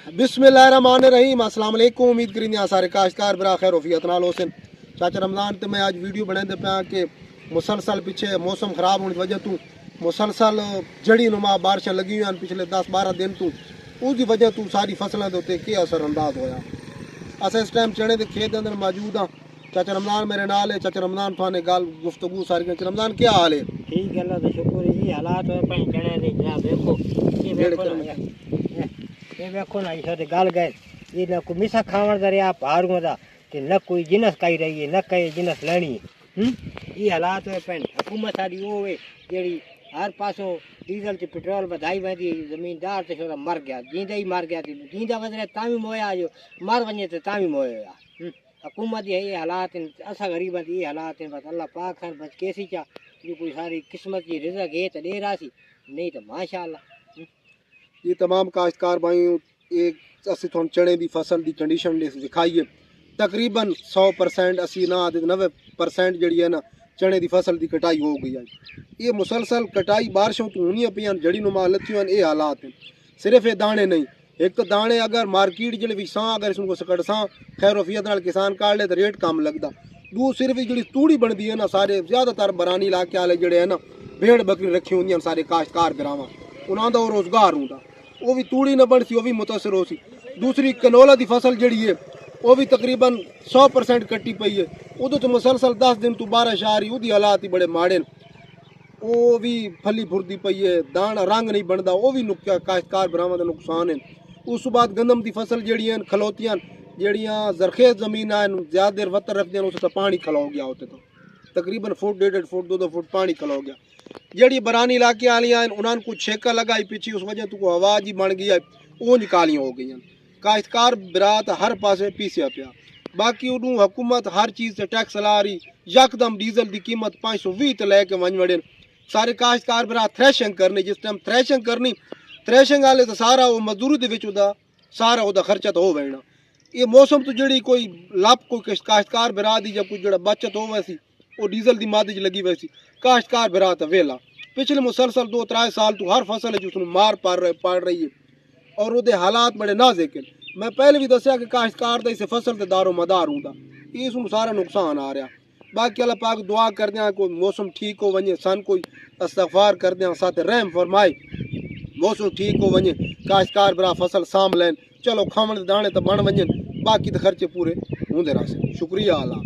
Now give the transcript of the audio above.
बिस्मिल्लाहिर्रहमानिर्रहीम। अस्सलाम वालेकुम। उम्मीद करें सारे काश्तकार बरा खैर वफियत नाल होसन। चाचा रमज़ान ते मैं आज वीडियो बनाते पाया कि मुसलसल पिछे मौसम खराब होने की वजह तो मुसलसल जड़ी नुमा बारिशां लगी हुई पिछले 10-12 दिन तो उसकी वजह तो सारी फसलों के उत्ते के असर अंदाज होया। अस इस टाइम चने के खेत अंदर मौजूद हाँ। चाचा रमज़ान मेरे नाल है। चाचा रमज़ान थाने गल गुफ्तगू सारी चाचा रमज़ान क्या हाल है? ठीक है, अल्लाह का शुक्र है। ये हालात है पर चने दे जनाब देखो ये देखो ना इसे गल गए ये ना कोई मिसा खावन दा रहा भारू दा ते न कोई जिनस काई रही है न कई जिनस लेनी है। ये हालात है पर हुकूमत साडी वो है जेड़ी हर पासों डीजल ते पेट्रोल बधाई वेंदी जमींदार ते छोरा मर गया जींदा ही मर गया ते जींदा वजरे तावी मोया जो मर वने ते तावी मोया। हुकूमत ये हालात असा गरीबां दी ये हालात है। बस अल्लाह पाक खान बच कैसी चा जो कोई सारी किस्मत की रिज़्क है तो दे रासी नहीं तो माशाअल्लाह। ये तमाम काश्तकार भाइयों एक असी थोड़ी चने की फसल की कंडीशन दिखाई है। तकरीबन 100% असी ना 90% जी है ना चने की फसल की कटाई हो गई है। ये मुसलसल कटाई बारिशों तो होनी पी जड़ी नुमा लत्थियों ये हालात हैं। सिर्फ ये दाने नहीं, एक तो दाने अगर मार्केट जो भी अगर इसको सकड़सा खैर वफियत नाल किसान काट ले तो रेट कम लगता। दू सिर्फ जी तूड़ी बनती है ना सारे ज़्यादातर बरानी इलाके वाले जोड़े है ना भेड़ बकरी रखी होंगी सारे काश्तकार बिरावां उन्होंने वो रोज़गार होंगे वो भी तूड़ी न बनती वो भी मुतासर हो सी। दूसरी कनोला की फसल जी है वो भी तकरीबन 100% कट्टी पई है। उदो तो मुसलसल 10 दिन तो बारिश आ रही उसकी हालात ही बड़े माड़े वो भी फली फुरदी पई है दाना रंग नहीं बनता वो भी काश्तकार बिरावां का नुकसान है। उस बाद गंदम की फसल जी खलोतियां जड़ियाँ जरखेज जमीन ज़्यादा देर वतर रखते हैं उसका पानी खलो गया होते तो तकरीबन फुट 1.5 फुट 2 फुट पानी खलो गया। जड़ी बरानी इलाके वालियाँ उन्होंने कुछ छेका लगाई पीछे उस वजह तो आवाज़ ही बन गई है वो निकालियाँ हो गई। काश्तकार बिरात हर पासे पीसिया पिया। बाकी उन्होंने हुकूमत हर चीज़ से टैक्स ला रही यकदम डीजल की कीमत 520 तो लैके वन वड़े सारे काश्तकार बिरा थ्रैशिंग करनी जिस टाइम थ्रैशिंग करनी थ्रैशिंग वाले तो सारा वो मजदूरी के सारा वो खर्चा तो हो बैठना। ये मौसम तो जड़ी कोई लाभ कोई काश्तकार बिरा दी जब कुछ जड़ा बचत हो वैसी वो डीजल की माद लगी वैसी काश्तकार बिरा तो वेला पिछले मुसलसल 2-3 साल तो हर फसल है जिसने मार पड़ रही है और वो हालात बड़े नाजुक हैं। मैं पहले भी दसिया कि काश्तकार का इस फसल से दारो मदार होंगे इसमें सारा नुकसान आ रहा। बाकी अल्लाह पाक दुआ कर दें कोई मौसम ठीक हो वने सन कोई इस्तगफार कर दें साथ रहम फरमाए मौसम ठीक हो वने काश्तकार बिरा फसल साम लैन चलो खावन दाने तो बन वजन बाकी तो खर्चे पूरे होंदे रह। शुक्रिया अल्लाह।